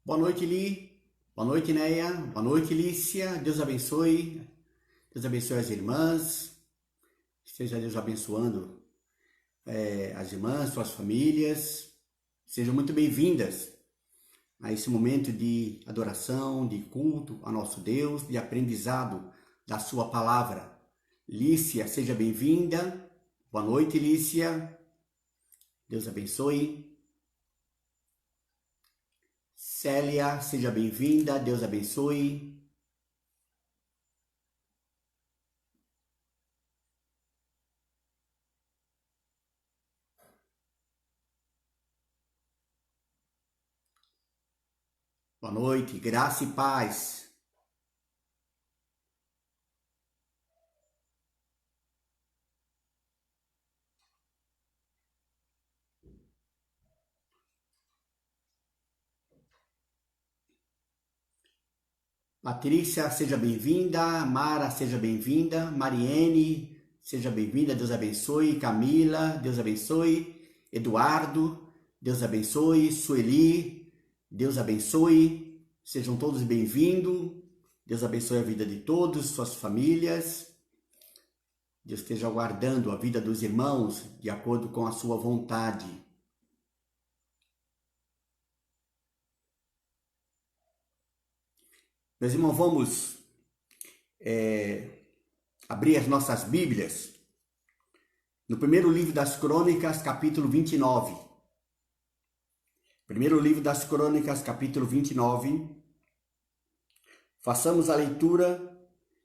Boa noite, Li. Boa noite, Neia. Boa noite, Lícia. Deus abençoe. Deus abençoe as irmãs. Esteja Deus abençoando as irmãs, suas famílias. Sejam muito bem-vindas a esse momento de adoração, de culto a nosso Deus, de aprendizado da sua palavra. Lícia, seja bem-vinda. Boa noite, Lícia. Deus abençoe. Célia, seja bem-vinda. Deus abençoe. Boa noite, graça e paz. Patrícia, seja bem-vinda. Mara, seja bem-vinda. Mariene, seja bem-vinda. Deus abençoe. Camila, Deus abençoe. Eduardo, Deus abençoe. Sueli, Deus abençoe. Sejam todos bem-vindos. Deus abençoe a vida de todos, suas famílias. Deus esteja guardando a vida dos irmãos de acordo com a sua vontade. Meus irmãos, vamos abrir as nossas Bíblias no primeiro livro das Crônicas, capítulo 29. Primeiro livro das Crônicas, capítulo 29. Façamos a leitura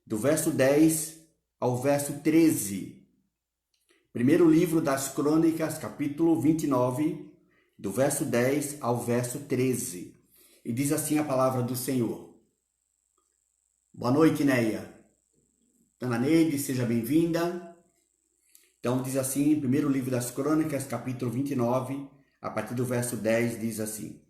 do verso 10 ao verso 13. Primeiro livro das Crônicas, capítulo 29, do verso 10 ao verso 13. E diz assim a palavra do Senhor. Boa noite, Neia. Dona Neide, seja bem-vinda. Então diz assim, primeiro livro das Crônicas, capítulo 29, a partir do verso 10, diz assim: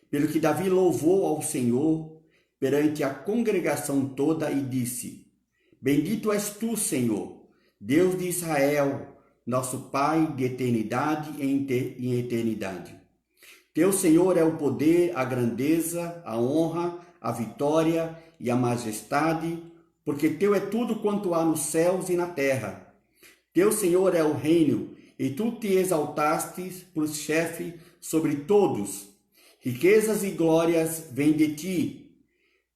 Pelo que Davi louvou ao Senhor perante a congregação toda e disse: Bendito és tu, Senhor, Deus de Israel, nosso Pai de eternidade em eternidade. Teu, Senhor, é o poder, a grandeza, a honra, a vitória e a majestade, porque teu é tudo quanto há nos céus e na terra. Teu, Senhor, é o reino, e tu te exaltaste por chefe sobre todos. Riquezas e glórias vêm de ti.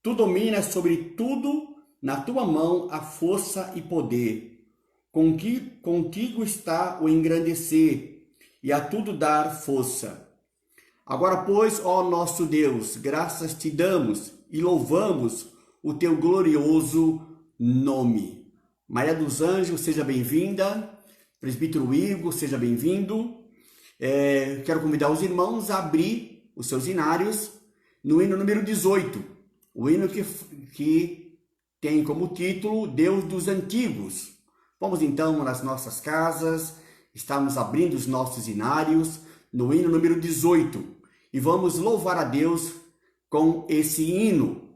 Tu dominas sobre tudo, na tua mão há força e poder. Contigo está o engrandecer, e a tudo dar força. Agora, pois, ó nosso Deus, graças te damos e louvamos o teu glorioso nome. Maria dos Anjos, seja bem-vinda. Presbítero Igor, seja bem-vindo. Quero convidar os irmãos a abrir os seus hinários no hino número 18. O hino que tem como título Deus dos Antigos. Vamos então nas nossas casas, estamos abrindo os nossos hinários no hino número 18. E vamos louvar a Deus com esse hino.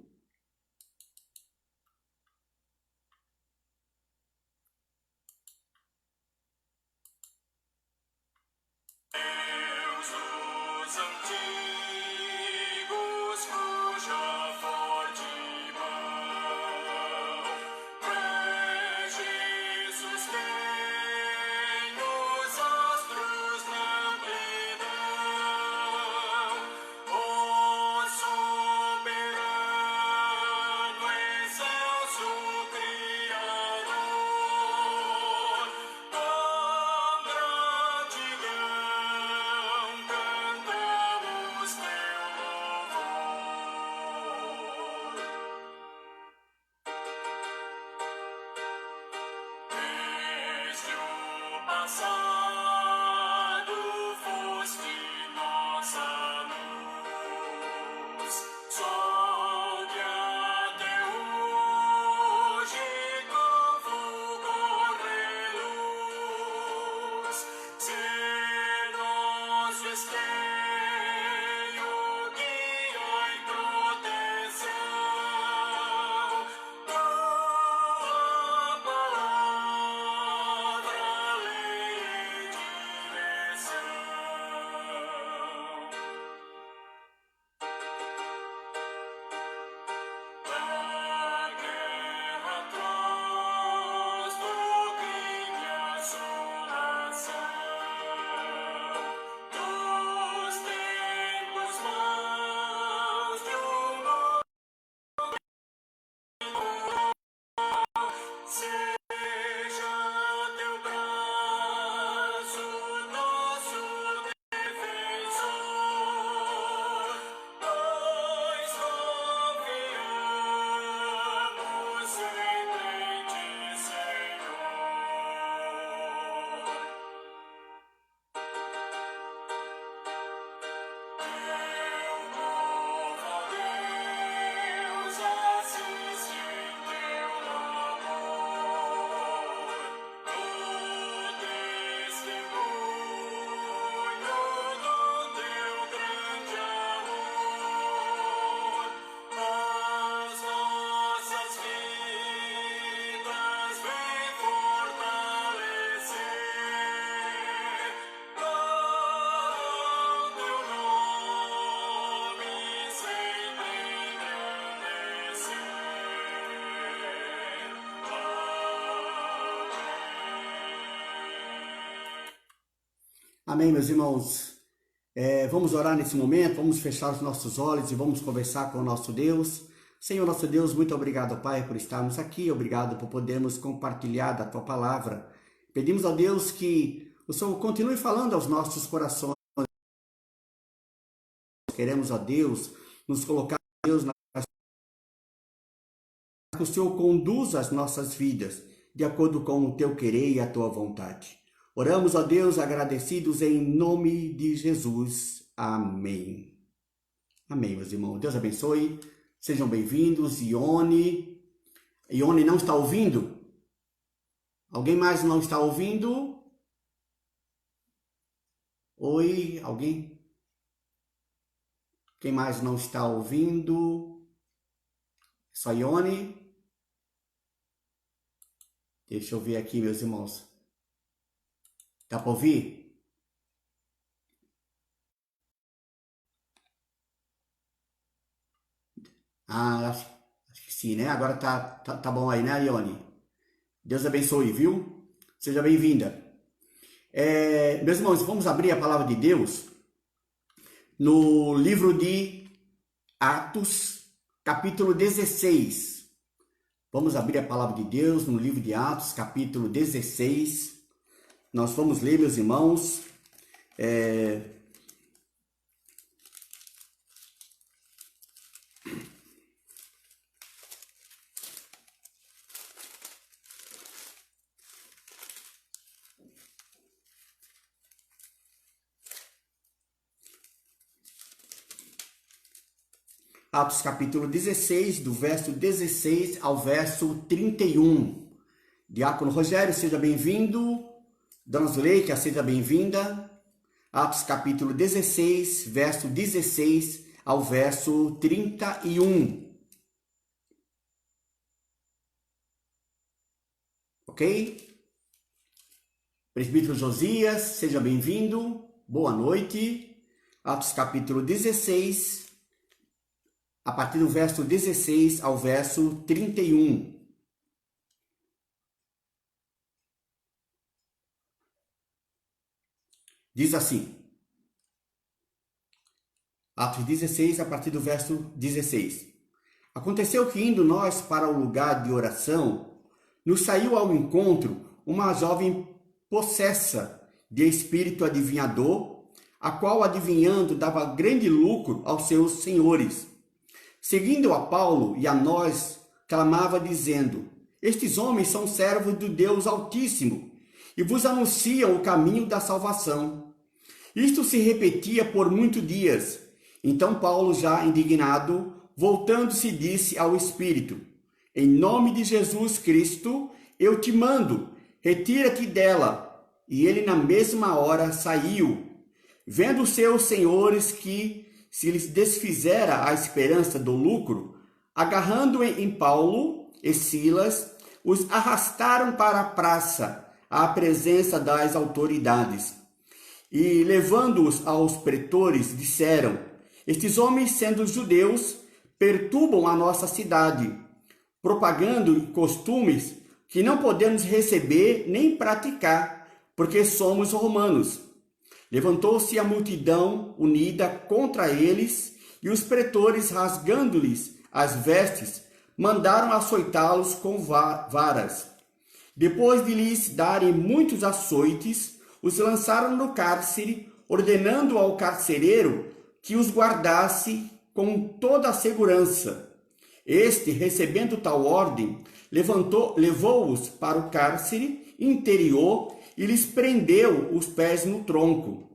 Amém, meus irmãos. Vamos orar nesse momento, vamos fechar os nossos olhos e vamos conversar com o nosso Deus. Senhor, nosso Deus, muito obrigado, Pai, por estarmos aqui. Obrigado por podermos compartilhar da Tua palavra. Pedimos a Deus que o Senhor continue falando aos nossos corações. Queremos, a Deus, nos colocar, Deus, que o Senhor conduza as nossas vidas de acordo com o Teu querer e a Tua vontade. Oramos, ó Deus, agradecidos em nome de Jesus. Amém. Amém, meus irmãos. Deus abençoe. Sejam bem-vindos. Ione não está ouvindo? Alguém mais não está ouvindo? Oi, alguém? Quem mais não está ouvindo? Só Ione? Deixa eu ver aqui, meus irmãos. Dá para ouvir? Acho que sim, né? Agora tá bom aí, né, Ione? Deus abençoe, viu? Seja bem-vinda. Meus irmãos, vamos abrir a palavra de Deus no livro de Atos, capítulo 16. Vamos abrir a palavra de Deus no livro de Atos, capítulo 16. Nós vamos ler, meus irmãos, Atos capítulo 16, do verso 16 ao verso 31. Diácono Rogério, seja bem-vindo. Dona Zuleika, seja bem-vinda. Atos capítulo 16, verso 16 ao verso 31. Ok? Presbítero Josias, seja bem-vindo. Boa noite. Atos capítulo 16, a partir do verso 16 ao verso 31. Diz assim, Atos 16, a partir do verso 16. Aconteceu que, indo nós para o lugar de oração, nos saiu ao encontro uma jovem possessa de espírito adivinhador, a qual, adivinhando, dava grande lucro aos seus senhores. Seguindo a Paulo e a nós, clamava dizendo: Estes homens são servos do Deus Altíssimo, e vos anunciam o caminho da salvação. Isto se repetia por muitos dias. Então Paulo, já indignado, voltando-se, disse ao Espírito: Em nome de Jesus Cristo, eu te mando, retira-te dela. E ele na mesma hora saiu. Vendo seus senhores que se lhes desfizera a esperança do lucro, agarrando em Paulo e Silas, os arrastaram para a praça, à presença das autoridades. E, levando-os aos pretores, disseram: Estes homens, sendo judeus, perturbam a nossa cidade, propagando costumes que não podemos receber nem praticar, porque somos romanos. Levantou-se a multidão unida contra eles, e os pretores, rasgando-lhes as vestes, mandaram açoitá-los com varas. Depois de lhes darem muitos açoites, os lançaram no cárcere, ordenando ao carcereiro que os guardasse com toda a segurança. Este, recebendo tal ordem, levou-os para o cárcere interior e lhes prendeu os pés no tronco.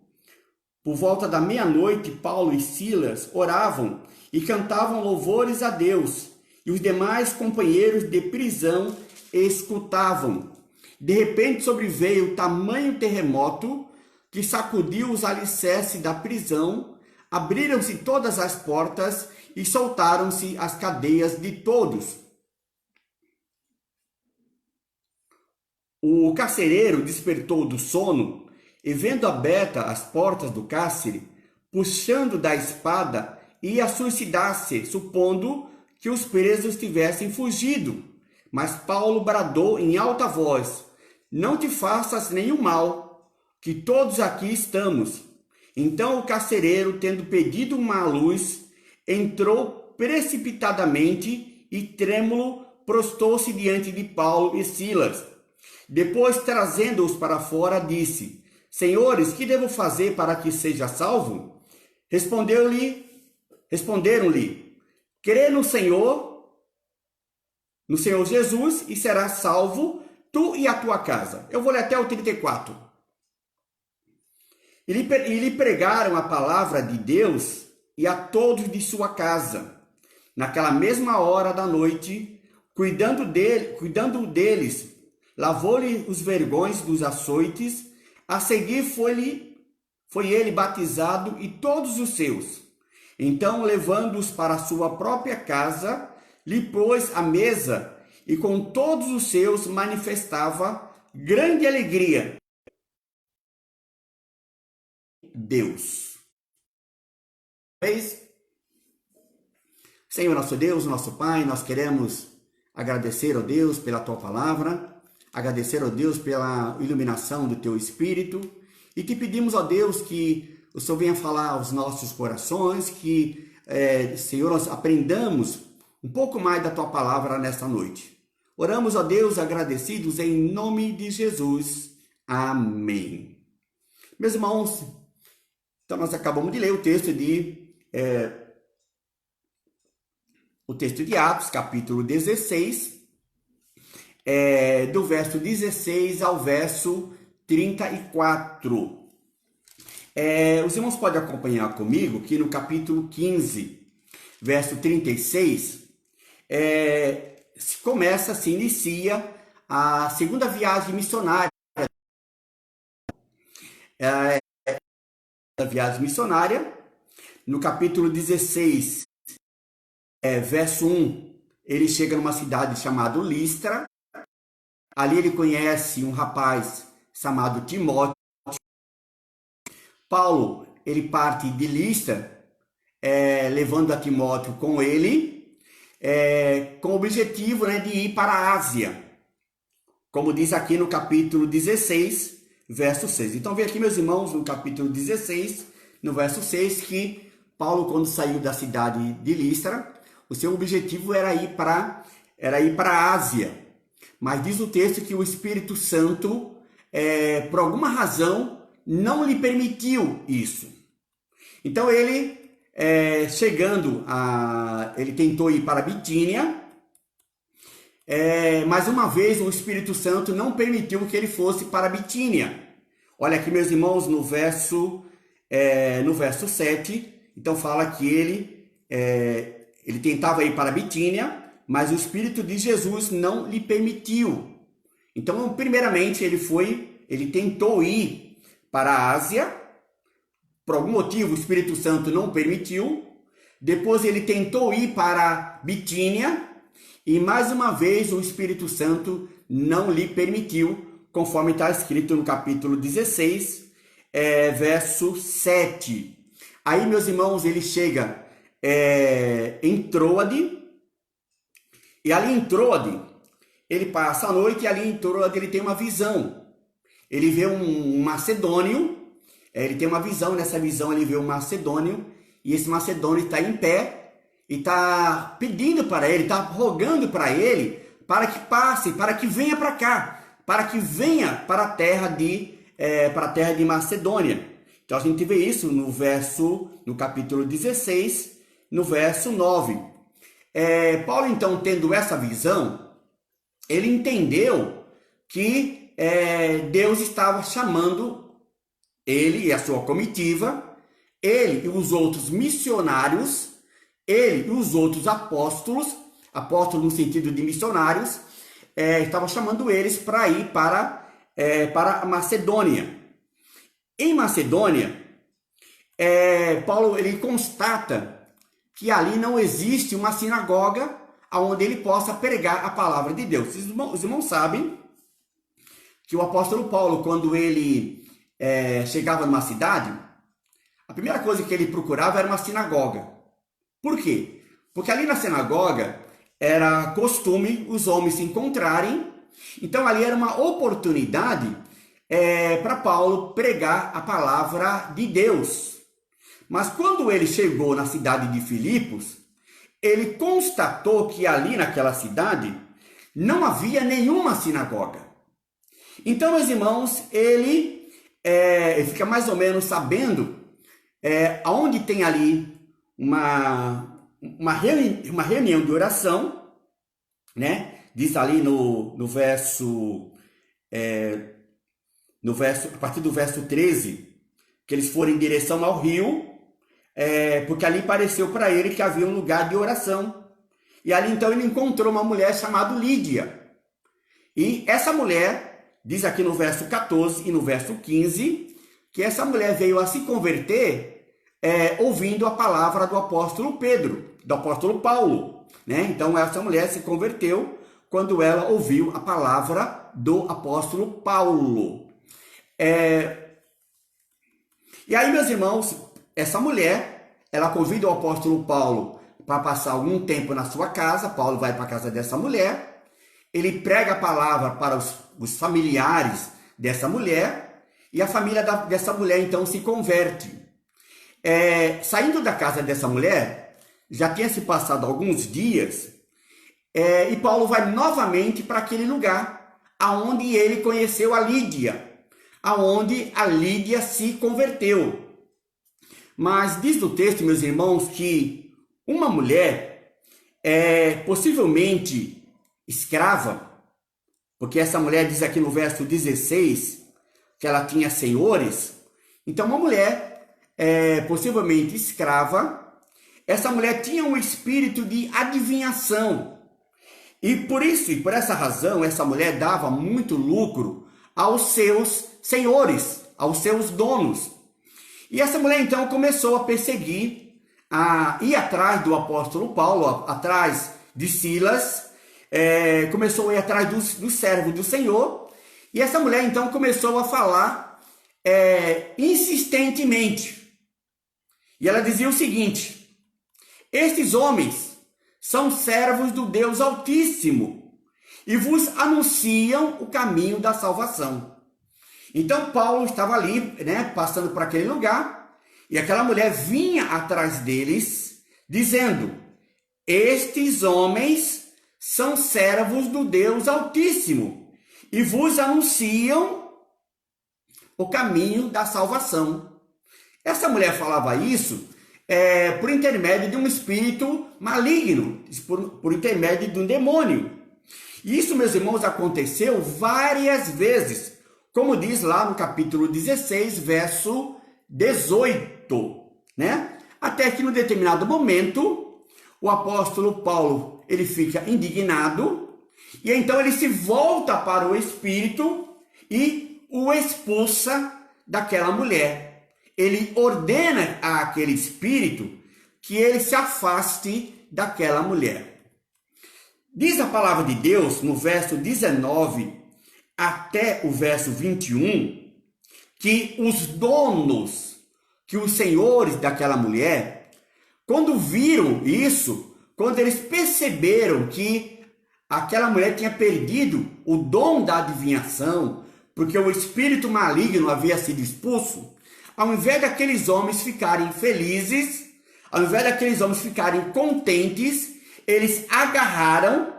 Por volta da meia-noite, Paulo e Silas oravam e cantavam louvores a Deus, e os demais companheiros de prisão escutavam. De repente sobreveio tamanho terremoto que sacudiu os alicerces da prisão, abriram-se todas as portas e soltaram-se as cadeias de todos. O carcereiro despertou do sono e, vendo abertas as portas do cárcere, puxando da espada, ia suicidar-se, supondo que os presos tivessem fugido. Mas Paulo bradou em alta voz: Não te faças nenhum mal, que todos aqui estamos. Então o carcereiro, tendo pedido uma luz, entrou precipitadamente e trêmulo prostou-se diante de Paulo e Silas. Depois, trazendo-os para fora, disse: Senhores, que devo fazer para que seja salvo? Responderam-lhe: crê no Senhor Jesus, e serás salvo, tu e a tua casa. Eu vou ler até o 34. E lhe pregaram a palavra de Deus e a todos de sua casa. Naquela mesma hora da noite, cuidando deles, lavou-lhe os vergões dos açoites. A seguir foi ele batizado e todos os seus. Então, levando-os para a sua própria casa, lhe pôs à mesa e com todos os seus manifestava grande alegria. Deus. Senhor nosso Deus, nosso Pai, nós queremos agradecer, ó Deus, pela Tua palavra, agradecer, ó Deus, pela iluminação do Teu Espírito, e te pedimos, ó Deus, que o Senhor venha falar aos nossos corações, que, Senhor, nós aprendamos um pouco mais da Tua palavra nesta noite. Oramos, ó Deus, agradecidos em nome de Jesus. Amém. Meus irmãos, então nós acabamos de ler o texto de Atos, capítulo 16, do verso 16 ao verso 34. Os irmãos podem acompanhar comigo que no capítulo 15, verso 36, se inicia a segunda viagem missionária. No capítulo 16, verso 1, ele chega numa cidade chamada Listra. Ali ele conhece um rapaz chamado Timóteo. Paulo, ele parte de Listra, levando a Timóteo com ele, com o objetivo, de ir para a Ásia, como diz aqui no capítulo 16, verso 6. Então, veja aqui, meus irmãos, no capítulo 16, no verso 6, que Paulo, quando saiu da cidade de Listra, o seu objetivo era ir para a Ásia. Mas diz o texto que o Espírito Santo, por alguma razão, não lhe permitiu isso. Então, ele ele tentou ir para Bitínia, mais uma vez o Espírito Santo não permitiu que ele fosse para Bitínia. Olha aqui, meus irmãos, no verso 7, então fala que ele tentava ir para Bitínia, mas o Espírito de Jesus não lhe permitiu. Então, primeiramente, ele tentou ir para a Ásia. Por algum motivo, o Espírito Santo não permitiu. Depois, ele tentou ir para Bitínia. E, mais uma vez, o Espírito Santo não lhe permitiu, conforme está escrito no capítulo 16, verso 7. Aí, meus irmãos, ele chega em Troade. E ali em Troade, ele passa a noite e ali em Troade ele tem uma visão. Ele vê um macedônio. Ele tem uma visão, nessa visão ele vê um macedônio, e esse macedônio está em pé, e está pedindo para ele, está rogando para ele, para que passe, para que venha para cá, para que venha para a terra de Macedônia. Então a gente vê isso no capítulo 16, no verso 9. Paulo, então, tendo essa visão, ele entendeu que Deus estava chamando ele e a sua comitiva, ele e os outros missionários, ele e os outros apóstolos no sentido de missionários, estava chamando eles para ir para a Macedônia. Em Macedônia, Paulo ele constata que ali não existe uma sinagoga onde ele possa pregar a palavra de Deus. Os irmãos sabem que o apóstolo Paulo, quando ele chegava numa cidade, a primeira coisa que ele procurava era uma sinagoga. Por quê? Porque ali na sinagoga era costume os homens se encontrarem. Então ali era uma oportunidade para Paulo pregar a palavra de Deus. Mas quando ele chegou na cidade de Filipos, ele constatou que ali naquela cidade não havia nenhuma sinagoga. Então, meus irmãos, ele fica mais ou menos sabendo aonde tem ali uma reunião de oração, né? Diz ali no verso, a partir do verso 13, que eles foram em direção ao rio, porque ali pareceu para ele que havia um lugar de oração. E ali então ele encontrou uma mulher chamada Lídia. E essa mulher, diz aqui no verso 14 e no verso 15, que essa mulher veio a se converter ouvindo a palavra do apóstolo Pedro, do apóstolo Paulo, né? Então essa mulher se converteu quando ela ouviu a palavra do apóstolo Paulo. E aí, meus irmãos, essa mulher, ela convida o apóstolo Paulo para passar algum tempo na sua casa. Paulo vai para a casa dessa mulher, ele prega a palavra para os familiares dessa mulher, e a família dessa mulher então se converte. Saindo da casa dessa mulher, já tinha se passado alguns dias, e Paulo vai novamente para aquele lugar, aonde ele conheceu a Lídia, aonde a Lídia se converteu. Mas diz o texto, meus irmãos, que uma mulher, possivelmente escrava, porque essa mulher diz aqui no verso 16 que ela tinha senhores. Então, uma mulher, possivelmente escrava, essa mulher tinha um espírito de adivinhação. E por isso, e por essa razão, essa mulher dava muito lucro aos seus senhores, aos seus donos. E essa mulher então começou a perseguir, a ir atrás do apóstolo Paulo, atrás de Silas, começou a ir atrás dos servos do Senhor. E essa mulher então começou a falar insistentemente. E ela dizia o seguinte: estes homens são servos do Deus Altíssimo e vos anunciam o caminho da salvação. Então Paulo estava ali, né, passando por aquele lugar, e aquela mulher vinha atrás deles, dizendo: estes homens são servos do Deus Altíssimo e vos anunciam o caminho da salvação. Essa mulher falava isso por intermédio de um espírito maligno, por intermédio de um demônio. E isso, meus irmãos, aconteceu várias vezes, como diz lá no capítulo 16, verso 18, né? Até que, num determinado momento, o apóstolo Paulo, ele fica indignado, e então ele se volta para o espírito e o expulsa daquela mulher. Ele ordena àquele espírito que ele se afaste daquela mulher. Diz a palavra de Deus, no verso 19 até o verso 21, que os donos, que os senhores daquela mulher, quando viram isso, quando eles perceberam que aquela mulher tinha perdido o dom da adivinhação, porque o espírito maligno havia sido expulso, ao invés daqueles homens ficarem felizes, ao invés daqueles homens ficarem contentes, eles agarraram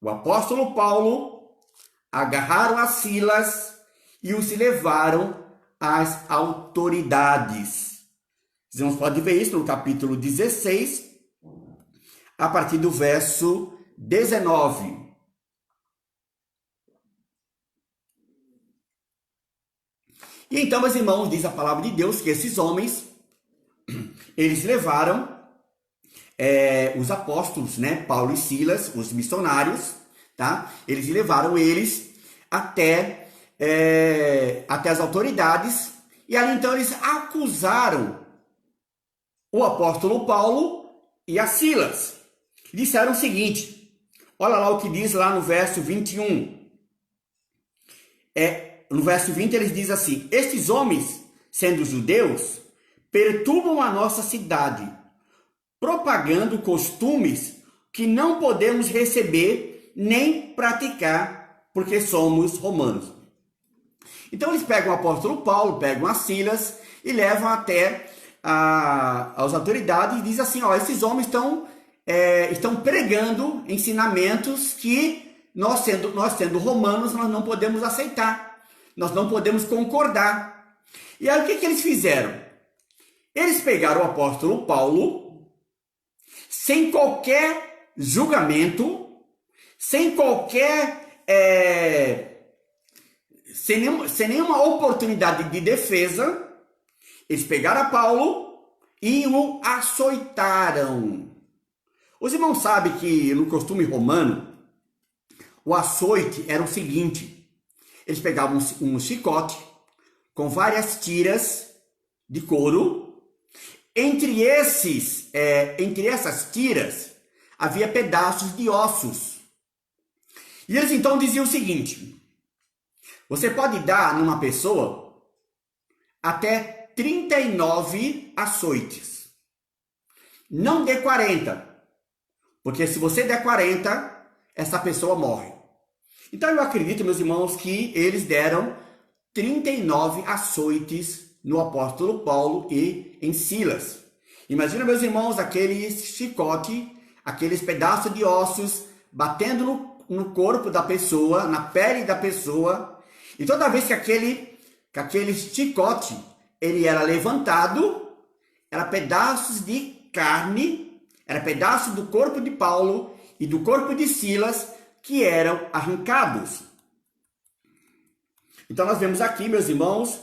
o apóstolo Paulo, agarraram a Silas e os levaram às autoridades. Vocês podem ver isso no capítulo 16, a partir do verso 19. E então, meus irmãos, diz a palavra de Deus que esses homens, eles levaram os apóstolos, né, Paulo e Silas, os missionários, tá? Eles levaram eles até as autoridades, e ali então eles acusaram o apóstolo Paulo e a Silas. Disseram o seguinte: olha lá o que diz lá no verso 21. No verso 20 eles dizem assim: estes homens, sendo judeus, perturbam a nossa cidade, propagando costumes que não podemos receber nem praticar, porque somos romanos. Então eles pegam o apóstolo Paulo, pegam a Silas e levam até as autoridades e dizem assim, ó, esses homens estão pregando ensinamentos que nós sendo romanos, nós não podemos aceitar, nós não podemos concordar. E aí o que eles fizeram? Eles pegaram o apóstolo Paulo, sem qualquer julgamento, sem qualquer... sem nenhuma oportunidade de defesa, eles pegaram a Paulo e o açoitaram. Os irmãos sabem que no costume romano, o açoite era o seguinte, eles pegavam um chicote com várias tiras de couro. Entre essas tiras havia pedaços de ossos. E eles então diziam o seguinte, você pode dar numa pessoa até 39 açoites. Não dê 40, porque se você der 40, essa pessoa morre. Então eu acredito, meus irmãos, que eles deram 39 açoites no apóstolo Paulo e em Silas. Imagina, meus irmãos, aquele chicote, aqueles pedaços de ossos batendo no corpo da pessoa, na pele da pessoa. E toda vez que aquele chicote ele era levantado, era pedaços de carne, era pedaços do corpo de Paulo e do corpo de Silas que eram arrancados. Então nós vemos aqui, meus irmãos,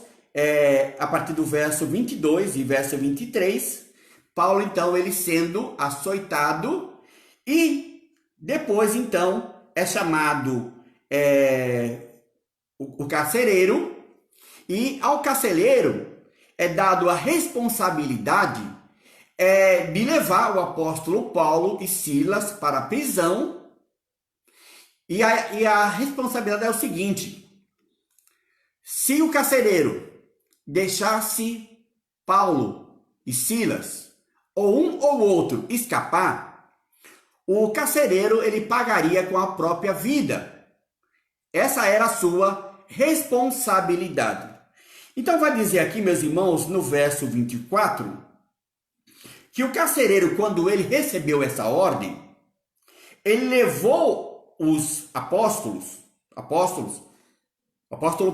a partir do verso 22 e verso 23, Paulo então ele sendo açoitado e depois então é chamado o carcereiro, e ao carcereiro é dado a responsabilidade de levar o apóstolo Paulo e Silas para a prisão, e a responsabilidade é o seguinte, se o carcereiro deixasse Paulo e Silas, ou um ou outro escapar, o carcereiro ele pagaria com a própria vida. Essa era a sua responsabilidade. Então vai dizer aqui, meus irmãos, no verso 24, que o carcereiro, quando ele recebeu essa ordem, ele levou os apóstolo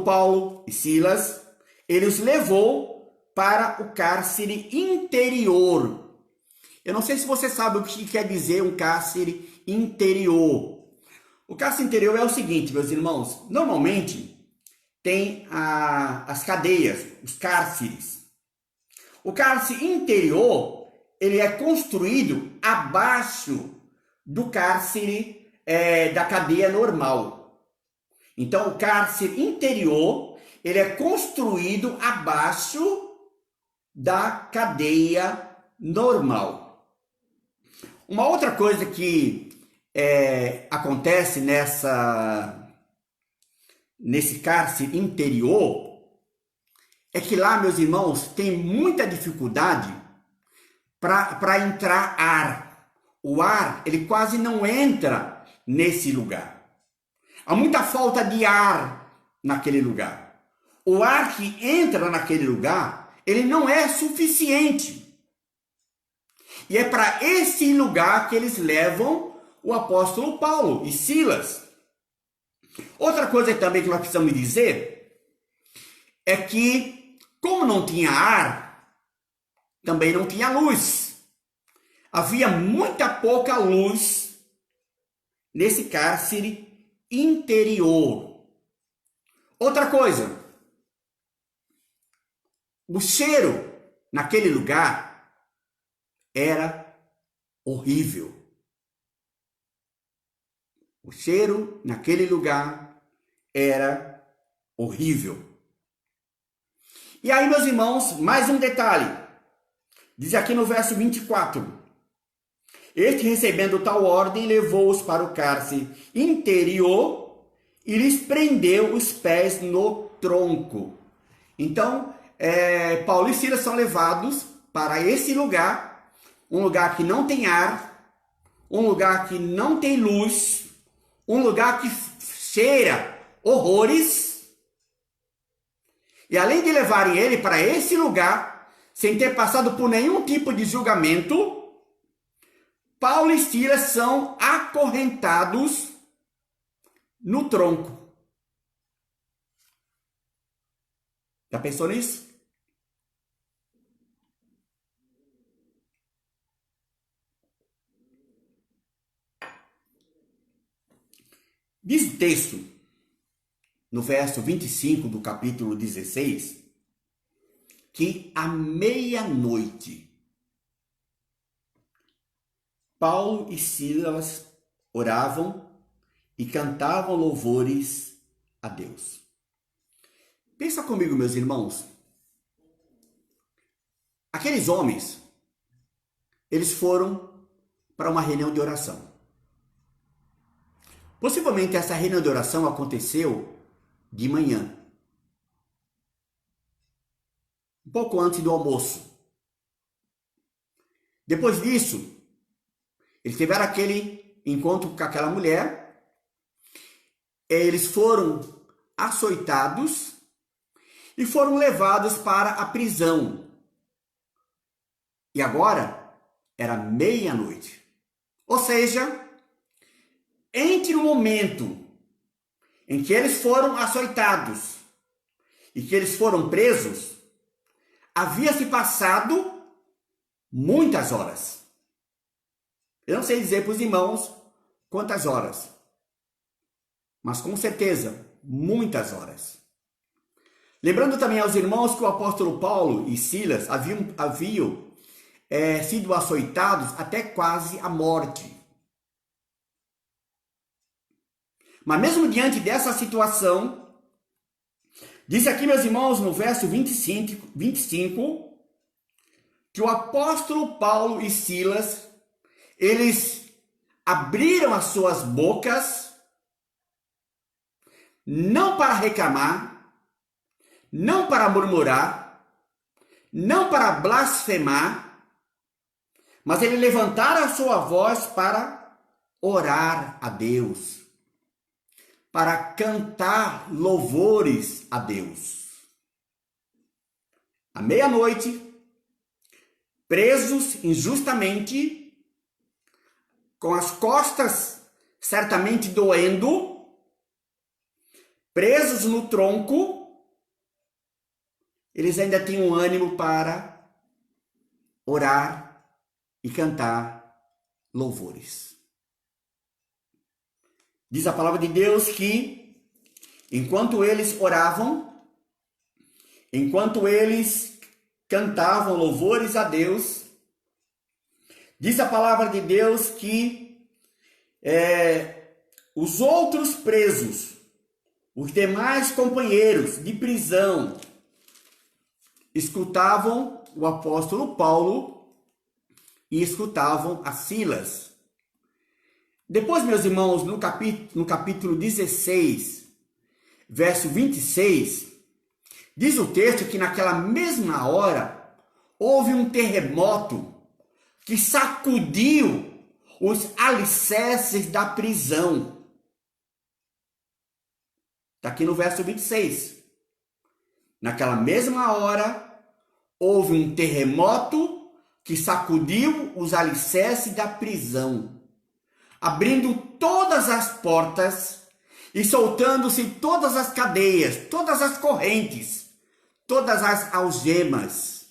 Paulo e Silas, ele os levou para o cárcere interior. Eu não sei se você sabe o que quer dizer um cárcere interior. O cárcere interior é o seguinte, meus irmãos, normalmente tem as cadeias, os cárceres. O cárcere interior, ele é construído abaixo do cárcere da cadeia normal. Então, o cárcere interior, ele é construído abaixo da cadeia normal. Uma outra coisa que acontece nesse cárcere interior é que lá, meus irmãos, tem muita dificuldade para entrar ar. O ar, ele quase não entra nesse lugar. Há muita falta de ar naquele lugar. O ar que entra naquele lugar, ele não é suficiente. E é para esse lugar que eles levam o apóstolo Paulo e Silas. Outra coisa também que nós precisamos dizer é que, como não tinha ar, também não tinha luz. Havia muita pouca luz nesse cárcere interior. Outra coisa, o cheiro naquele lugar era horrível. O cheiro naquele lugar era horrível. E aí, meus irmãos, mais um detalhe. Diz aqui no verso 24. Este, recebendo tal ordem, levou-os para o cárcere interior e lhes prendeu os pés no tronco. Então, Paulo e Silas são levados para esse lugar, um lugar que não tem ar, um lugar que não tem luz, um lugar que cheira horrores. E além de levarem ele para esse lugar, sem ter passado por nenhum tipo de julgamento, Paulo e Silas são acorrentados no tronco. Já pensou nisso? Diz o texto, no verso 25 do capítulo 16, que à meia-noite, Paulo e Silas oravam e cantavam louvores a Deus. Pensa comigo, meus irmãos. Aqueles homens, eles foram para uma reunião de oração. Possivelmente essa reunião de oração aconteceu de manhã, um pouco antes do almoço. Depois disso, eles tiveram aquele encontro com aquela mulher, eles foram açoitados e foram levados para a prisão. E agora era meia-noite. Ou seja, entre o momento em que eles foram açoitados e que eles foram presos, havia se passado muitas horas. Eu não sei dizer para os irmãos quantas horas, mas com certeza, muitas horas. Lembrando também aos irmãos que o apóstolo Paulo e Silas haviam sido açoitados até quase a morte. Mas mesmo diante dessa situação, diz aqui, meus irmãos, no verso 25, que o apóstolo Paulo e Silas, eles abriram as suas bocas, não para reclamar, não para murmurar, não para blasfemar, mas eles levantaram a sua voz para orar a Deus, para cantar louvores a Deus. À meia-noite, presos injustamente, com as costas certamente doendo, presos no tronco, eles ainda tinham ânimo para orar e cantar louvores. Diz a palavra de Deus que, enquanto eles oravam, enquanto eles cantavam louvores a Deus, diz a palavra de Deus que os outros presos, os demais companheiros de prisão, escutavam o apóstolo Paulo e escutavam a Silas. Depois, meus irmãos, no capítulo 16, verso 26, diz o texto que naquela mesma hora houve um terremoto que sacudiu os alicerces da prisão. Está aqui no verso 26. Naquela mesma hora houve um terremoto que sacudiu os alicerces da prisão, abrindo todas as portas e soltando-se todas as cadeias, todas as correntes, todas as algemas.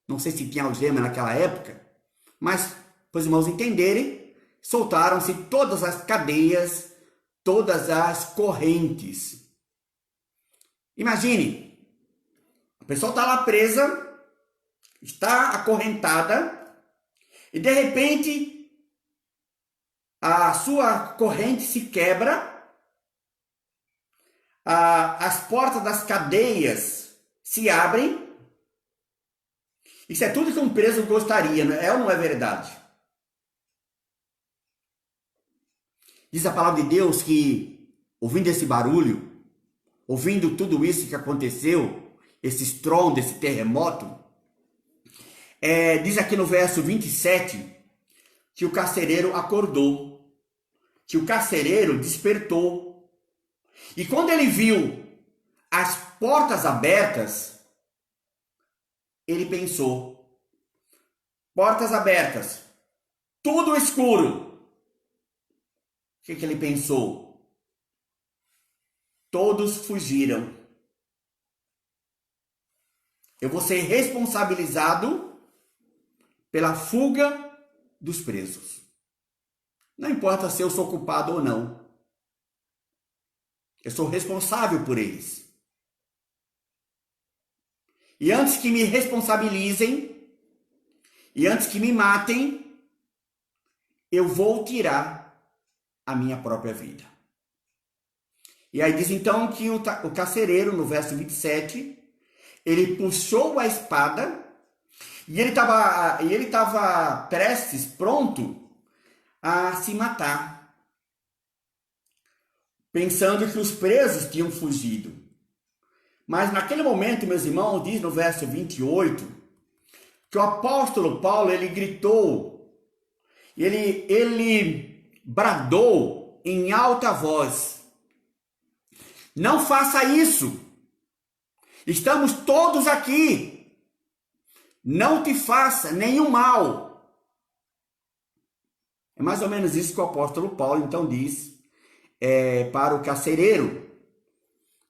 Não sei se tinha algema naquela época, mas para os irmãos entenderem, soltaram-se todas as cadeias, todas as correntes. Imagine, a pessoa está lá presa, está acorrentada, e de repente a sua corrente se quebra, as portas das cadeias se abrem. Isso é tudo que um preso gostaria, não é ou não é verdade? Diz a palavra de Deus que, ouvindo esse barulho, ouvindo tudo isso que aconteceu, esse estrondo, esse terremoto, diz aqui no verso 27 que o carcereiro acordou, que o carcereiro despertou. E quando ele viu as portas abertas, ele pensou: portas abertas, tudo escuro. O que ele pensou? Todos fugiram. Eu vou ser responsabilizado pela fuga dos presos. Não importa se eu sou culpado ou não. Eu sou responsável por eles. E antes que me responsabilizem, e antes que me matem, eu vou tirar a minha própria vida. E aí diz então que o carcereiro, no verso 27, ele puxou a espada e ele estava prestes, pronto a se matar, pensando que os presos tinham fugido. Mas naquele momento, meus irmãos, diz no verso 28, que o apóstolo Paulo, ele gritou, ele bradou em alta voz: não faça isso! Estamos todos aqui! Não te faça nenhum mal! É mais ou menos isso que o apóstolo Paulo então diz para o carcereiro: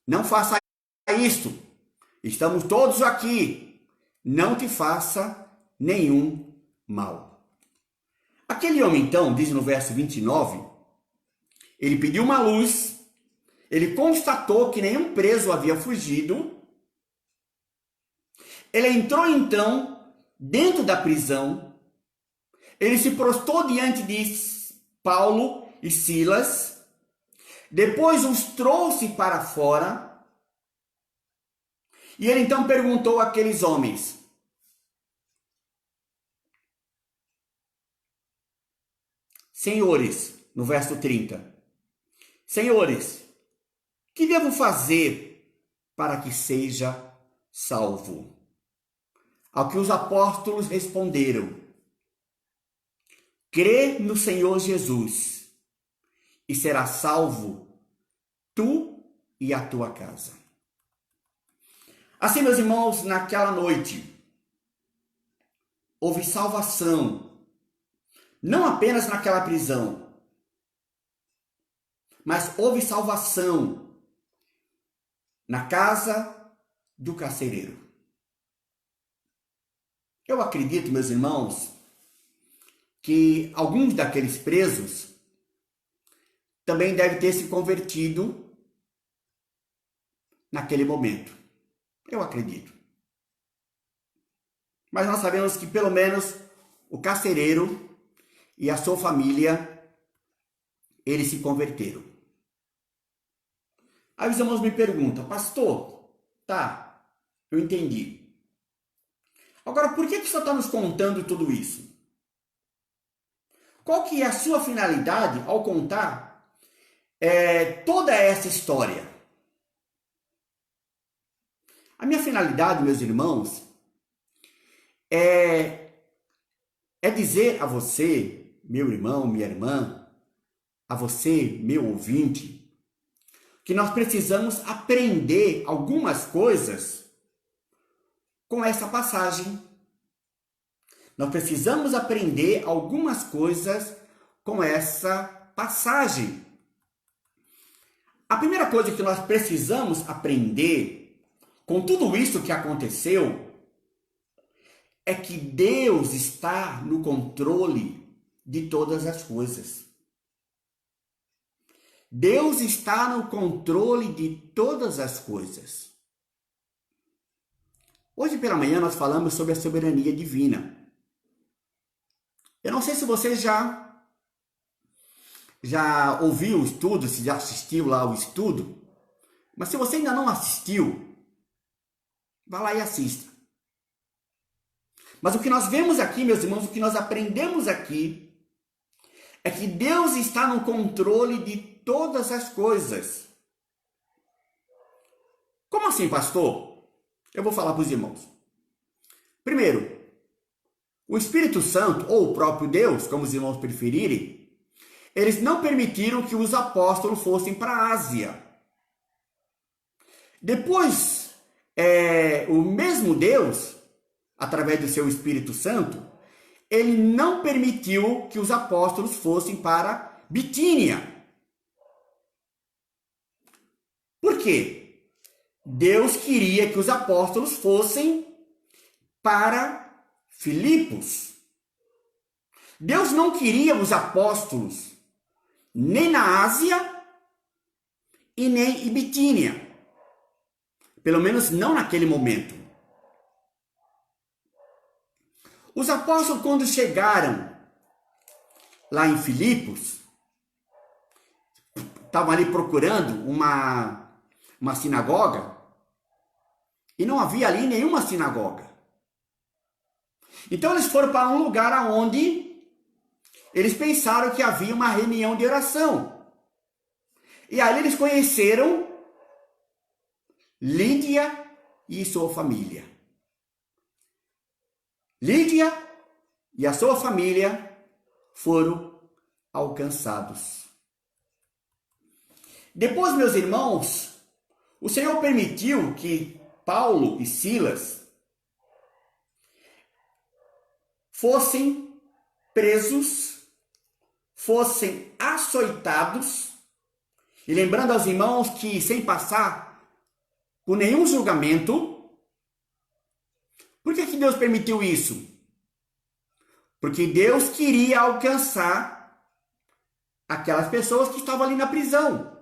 não faça isto! Estamos todos aqui! Não te faça nenhum mal. Aquele homem então, diz no verso 29, ele pediu uma luz, ele constatou que nenhum preso havia fugido. Ele entrou então dentro da prisão, ele se prostrou diante de Paulo e Silas, depois os trouxe para fora, e ele então perguntou àqueles homens: senhores, no verso 30, senhores, que devo fazer para que seja salvo? Ao que os apóstolos responderam: crê no Senhor Jesus e serás salvo, tu e a tua casa. Assim, meus irmãos, naquela noite, houve salvação, não apenas naquela prisão, mas houve salvação na casa do carcereiro. Eu acredito, meus irmãos, que alguns daqueles presos também devem ter se convertido naquele momento. Eu acredito. Mas nós sabemos que pelo menos o carcereiro e a sua família, eles se converteram. Aí os irmãos me perguntam: pastor, tá, eu entendi. Agora, por que o senhor está nos contando tudo isso? Qual que é a sua finalidade ao contar toda essa história? A minha finalidade, meus irmãos, é dizer a você, meu irmão, minha irmã, a você, meu ouvinte, que nós precisamos aprender algumas coisas com essa passagem. Nós precisamos aprender algumas coisas com essa passagem. A primeira coisa que nós precisamos aprender com tudo isso que aconteceu é que Deus está no controle de todas as coisas. Deus está no controle de todas as coisas. Hoje pela manhã nós falamos sobre a soberania divina. Eu não sei se você já ouviu o estudo, se já assistiu lá o estudo, mas se você ainda não assistiu, vá lá e assista. Mas o que nós vemos aqui, meus irmãos, o que nós aprendemos aqui, é que Deus está no controle de todas as coisas. Como assim, pastor? Eu vou falar para os irmãos. Primeiro, o Espírito Santo, ou o próprio Deus, como os irmãos preferirem, eles não permitiram que os apóstolos fossem para a Ásia. Depois, o mesmo Deus, através do seu Espírito Santo, ele não permitiu que os apóstolos fossem para Bitínia. Por quê? Deus queria que os apóstolos fossem para Filipos. Deus não queria os apóstolos nem na Ásia e nem em Bitínia. Pelo menos não naquele momento. Os apóstolos, quando chegaram lá em Filipos, estavam ali procurando uma sinagoga e não havia ali nenhuma sinagoga. Então eles foram para um lugar onde eles pensaram que havia uma reunião de oração. E aí eles conheceram Lídia e sua família. Lídia e a sua família foram alcançados. Depois, meus irmãos, o Senhor permitiu que Paulo e Silas fossem presos, fossem açoitados, e lembrando aos irmãos que sem passar por nenhum julgamento. Por que Deus permitiu isso? Porque Deus queria alcançar aquelas pessoas que estavam ali na prisão.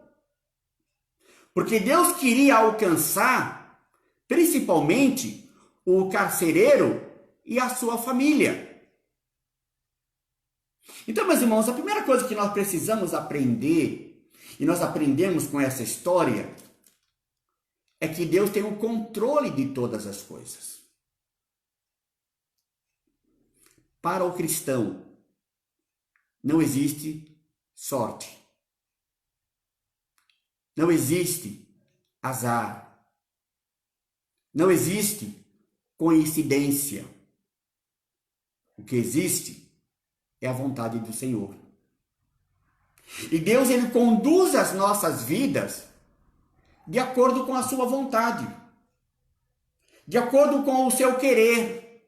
Porque Deus queria alcançar, principalmente, o carcereiro e a sua família. Então, meus irmãos, a primeira coisa que nós precisamos aprender, e nós aprendemos com essa história, é que Deus tem o controle de todas as coisas. Para o cristão, não existe sorte. Não existe azar. Não existe coincidência. O que existe é a vontade do Senhor. E Deus, ele conduz as nossas vidas de acordo com a sua vontade, de acordo com o seu querer,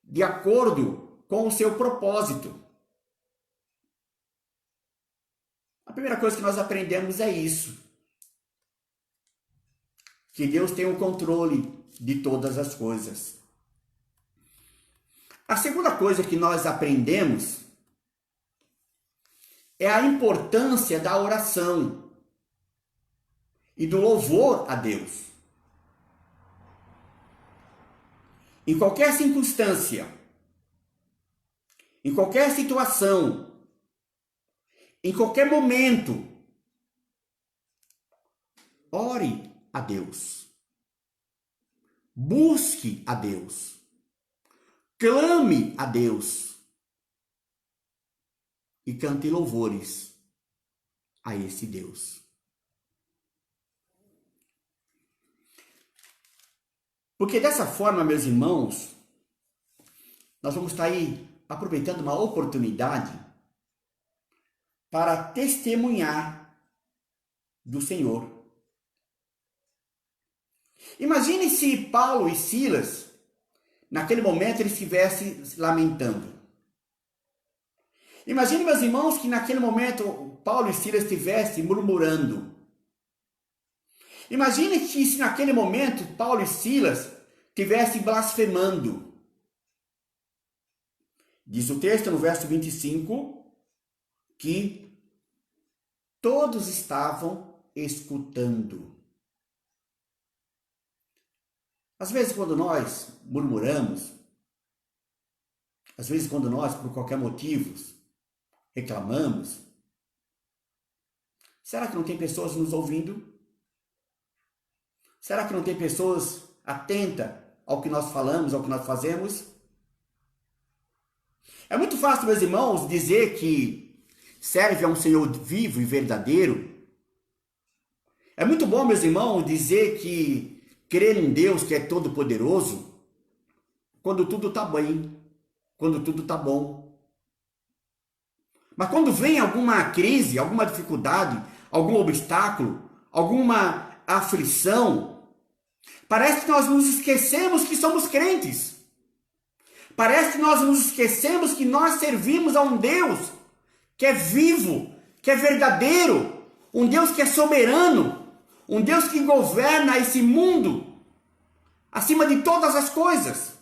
de acordo com o seu propósito. A primeira coisa que nós aprendemos é isso, que Deus tem o controle de todas as coisas. A segunda coisa que nós aprendemos é a importância da oração e do louvor a Deus. Em qualquer circunstância, em qualquer situação, em qualquer momento, ore a Deus. Busque a Deus. Clame a Deus. E cante louvores a esse Deus. Porque dessa forma, meus irmãos, nós vamos estar aí aproveitando uma oportunidade para testemunhar do Senhor. Imagine se Paulo e Silas, naquele momento, eles estivessem se lamentando. Imagine, meus irmãos, que naquele momento Paulo e Silas estivessem murmurando. Imagine que se naquele momento Paulo e Silas estivessem blasfemando. Diz o texto no verso 25 que todos estavam escutando. Às vezes, quando nós murmuramos, às vezes, quando nós, por qualquer motivo, reclamamos, será que não tem pessoas nos ouvindo? Será que não tem pessoas atentas ao que nós falamos, ao que nós fazemos? É muito fácil, meus irmãos, dizer que serve a um Senhor vivo e verdadeiro. É muito bom, meus irmãos, dizer que crer em Deus que é todo-poderoso, quando tudo está bem, quando tudo está bom. Mas quando vem alguma crise, alguma dificuldade, algum obstáculo, alguma aflição, parece que nós nos esquecemos que somos crentes. Parece que nós nos esquecemos que nós servimos a um Deus que é vivo, que é verdadeiro, um Deus que é soberano, um Deus que governa esse mundo acima de todas as coisas.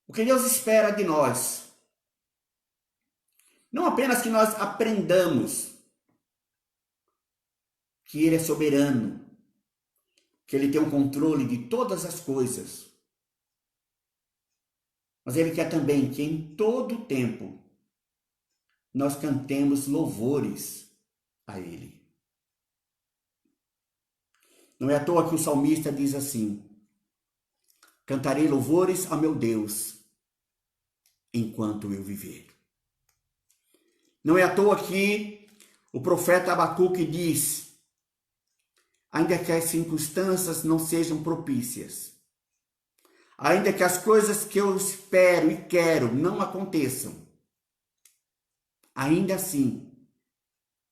O que Deus espera de nós, não apenas que nós aprendamos que Ele é soberano, que Ele tem o controle de todas as coisas, mas Ele quer também que em todo tempo nós cantemos louvores a Ele. Não é à toa que o salmista diz assim: cantarei louvores a meu Deus enquanto eu viver. Não é à toa que o profeta Abacuque diz: ainda que as circunstâncias não sejam propícias, ainda que as coisas que eu espero e quero não aconteçam, ainda assim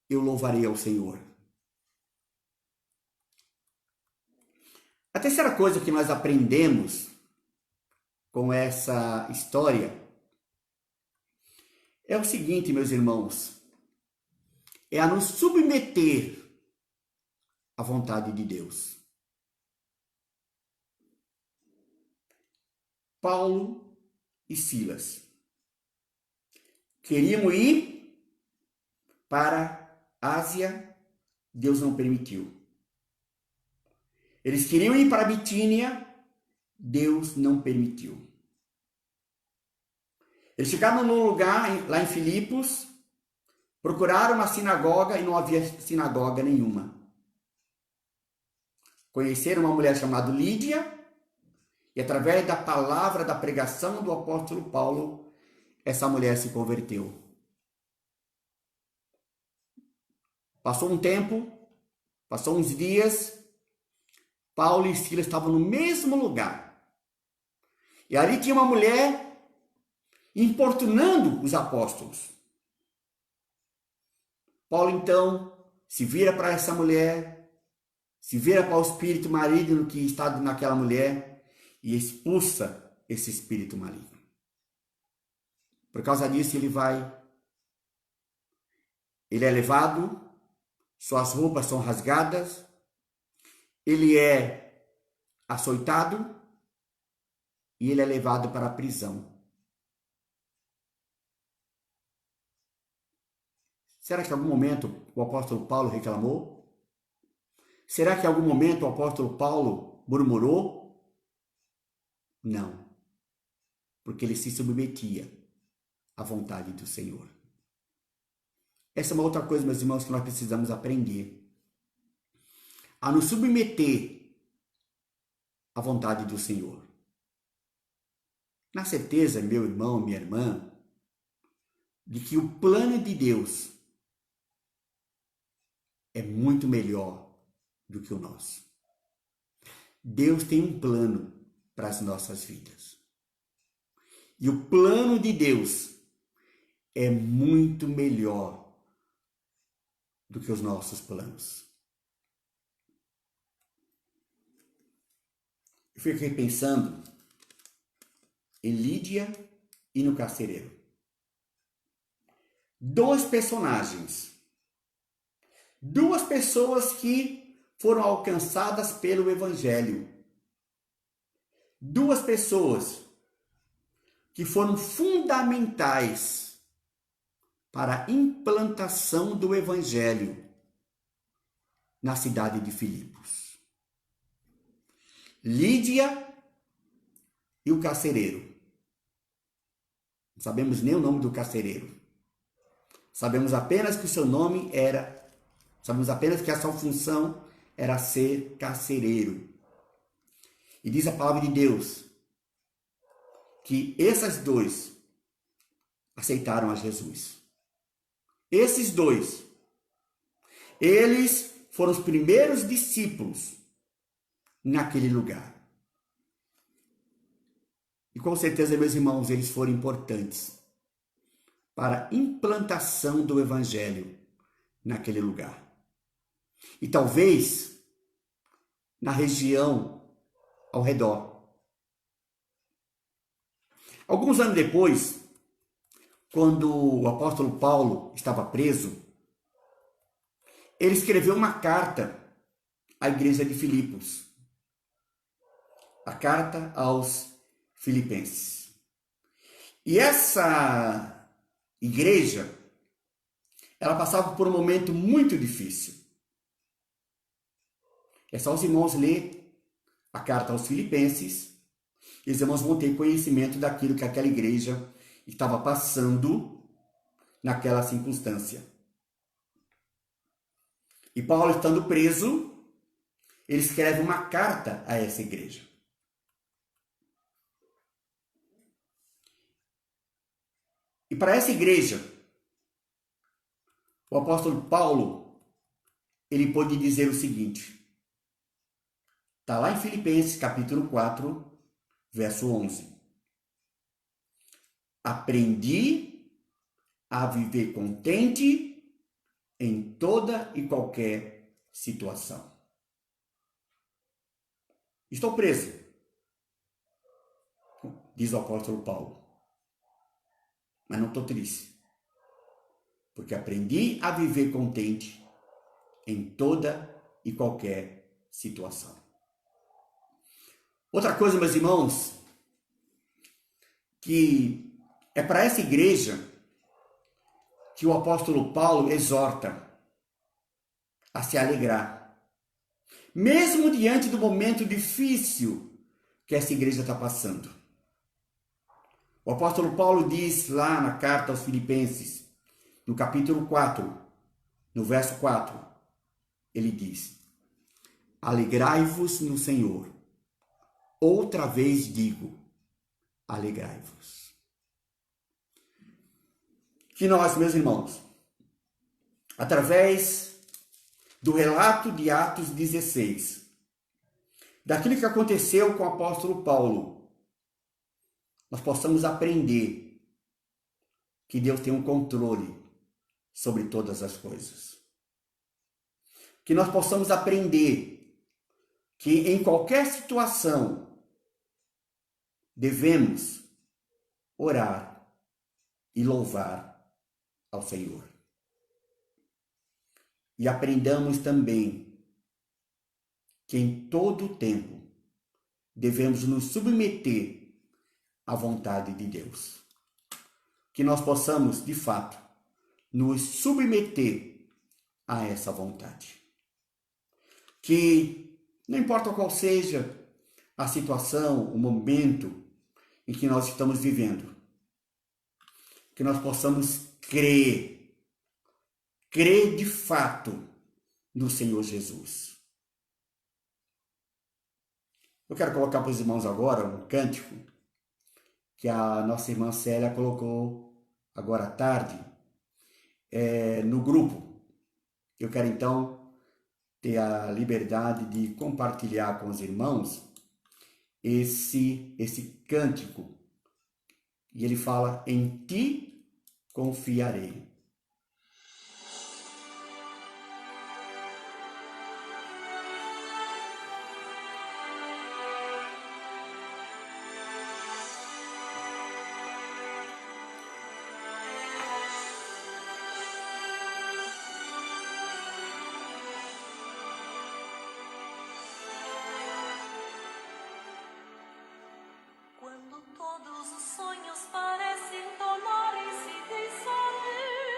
eu louvarei ao Senhor. A terceira coisa que nós aprendemos com essa história é o seguinte, meus irmãos, é a nos submeter à vontade de Deus. Paulo e Silas queriam ir para a Ásia, Deus não permitiu. Eles queriam ir para a Bitínia, Deus não permitiu. Eles chegaram num lugar, lá em Filipos, procuraram uma sinagoga e não havia sinagoga nenhuma. Conheceram uma mulher chamada Lídia, e através da palavra da pregação do apóstolo Paulo, essa mulher se converteu. Passou um tempo, passou uns dias, Paulo e Silas estavam no mesmo lugar. E ali tinha uma mulher importunando os apóstolos. Paulo então se vira para essa mulher, se vira para o espírito maligno que está naquela mulher e expulsa esse espírito maligno. Por causa disso ele é levado, suas roupas são rasgadas, ele é açoitado e ele é levado para a prisão. Será que em algum momento o apóstolo Paulo reclamou? Será que em algum momento o apóstolo Paulo murmurou? Não, porque ele se submetia à vontade do Senhor. Essa é uma outra coisa, meus irmãos, que nós precisamos aprender. A nos submeter à vontade do Senhor. Na certeza, meu irmão, minha irmã, de que o plano de Deus é muito melhor do que o nosso. Deus tem um plano para as nossas vidas. E o plano de Deus é muito melhor do que os nossos planos. Eu fiquei pensando em Lídia e no carcereiro. Dois personagens. Duas pessoas que foram alcançadas pelo Evangelho. Duas pessoas que foram fundamentais para a implantação do Evangelho na cidade de Filipos. Lídia e o carcereiro. Não sabemos nem o nome do carcereiro. Sabemos apenas que o seu nome era... Sabemos apenas que a sua função era ser carcereiro. E diz a palavra de Deus que esses dois aceitaram a Jesus. Esses dois, eles foram os primeiros discípulos naquele lugar. E com certeza, meus irmãos, eles foram importantes para a implantação do evangelho naquele lugar. E talvez na região ao redor. Alguns anos depois, quando o apóstolo Paulo estava preso, ele escreveu uma carta à igreja de Filipos. A carta aos Filipenses. E essa igreja, ela passava por um momento muito difícil. É só os irmãos ler a carta aos Filipenses, e os irmãos vão ter conhecimento daquilo que aquela igreja estava passando naquela circunstância. E Paulo, estando preso, ele escreve uma carta a essa igreja. E para essa igreja, o apóstolo Paulo, ele pôde dizer o seguinte. Está lá em Filipenses, capítulo 4, verso 11. Aprendi a viver contente em toda e qualquer situação. Estou preso, diz o apóstolo Paulo. Mas não estou triste, porque aprendi a viver contente em toda e qualquer situação. Outra coisa, meus irmãos, que é para essa igreja que o apóstolo Paulo exorta a se alegrar, mesmo diante do momento difícil que essa igreja está passando. O apóstolo Paulo diz lá na carta aos Filipenses, no capítulo 4, no verso 4, ele diz: alegrai-vos no Senhor. Outra vez digo, alegrai-vos. Que nós, meus irmãos, através do relato de Atos 16, daquilo que aconteceu com o apóstolo Paulo, nós possamos aprender que Deus tem um controle sobre todas as coisas. Que nós possamos aprender que em qualquer situação devemos orar e louvar ao Senhor. E aprendamos também que em todo o tempo devemos nos submeter à vontade de Deus. Que nós possamos, de fato, nos submeter a essa vontade. Que, não importa qual seja a situação, o momento em que nós estamos vivendo, que nós possamos crer de fato no Senhor Jesus. Eu quero colocar para os irmãos agora um cântico que a nossa irmã Célia colocou agora à tarde no grupo. Eu quero então ter a liberdade de compartilhar com os irmãos esse cântico. E ele fala: em ti confiarei. Quando todos os sonhos parecem tornarem-se desvair,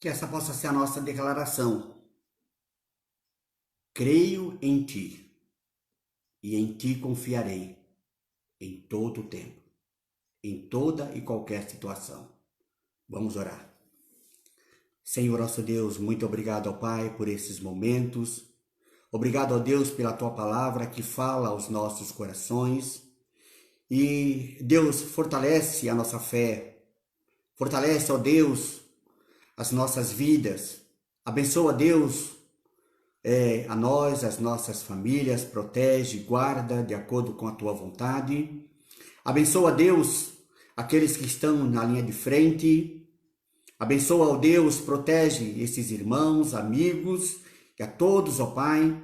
Que essa possa ser a nossa declaração. Creio em ti e em ti confiarei em todo o tempo, em toda e qualquer situação. Vamos orar. Senhor nosso Deus, muito obrigado ao Pai por esses momentos. Obrigado, ó Deus, pela tua palavra que fala aos nossos corações. E Deus, fortalece a nossa fé. Fortalece, ó Deus, as nossas vidas. Abençoa, Deus, a nós, as nossas famílias. Protege, guarda de acordo com a tua vontade. Abençoa, Deus, aqueles que estão na linha de frente. Abençoa, ó Deus, protege esses irmãos, amigos e a todos, ó Pai.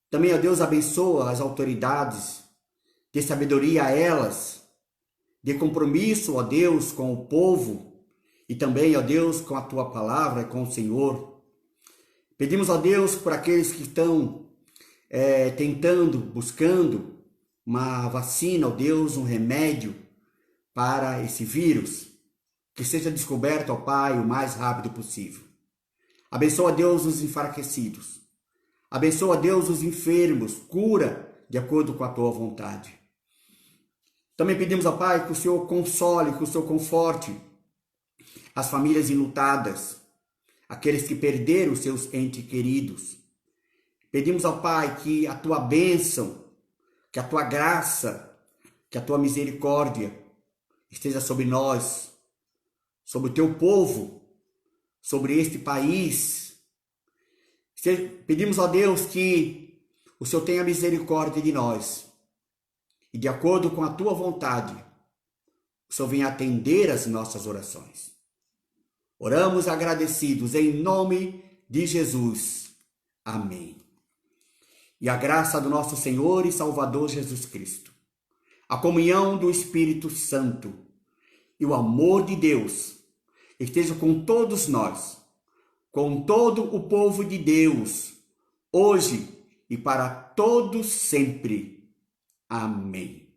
Também, ó Deus, abençoa as autoridades, dê sabedoria a elas, dê compromisso, ó Deus, com o povo e também, ó Deus, com a tua palavra, com o Senhor. Pedimos, ó Deus, por aqueles que estão tentando, buscando uma vacina, ó Deus, um remédio para esse vírus. Que seja descoberto, ó Pai, o mais rápido possível. Abençoa, Deus, os enfraquecidos. Abençoa, Deus, os enfermos. Cura de acordo com a tua vontade. Também pedimos, ó Pai, que o Senhor console, que o Senhor conforte as famílias enlutadas, aqueles que perderam os seus entes queridos. Pedimos, ó Pai, que a tua bênção, que a tua graça, que a tua misericórdia esteja sobre nós, sobre o teu povo, sobre este país. Pedimos a Deus que o Senhor tenha misericórdia de nós e de acordo com a tua vontade, o Senhor venha atender as nossas orações. Oramos agradecidos em nome de Jesus. Amém. E a graça do nosso Senhor e Salvador Jesus Cristo, a comunhão do Espírito Santo e o amor de Deus esteja com todos nós, com todo o povo de Deus, hoje e para todos sempre. Amém.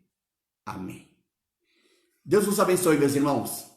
Amém. Deus nos abençoe, meus irmãos.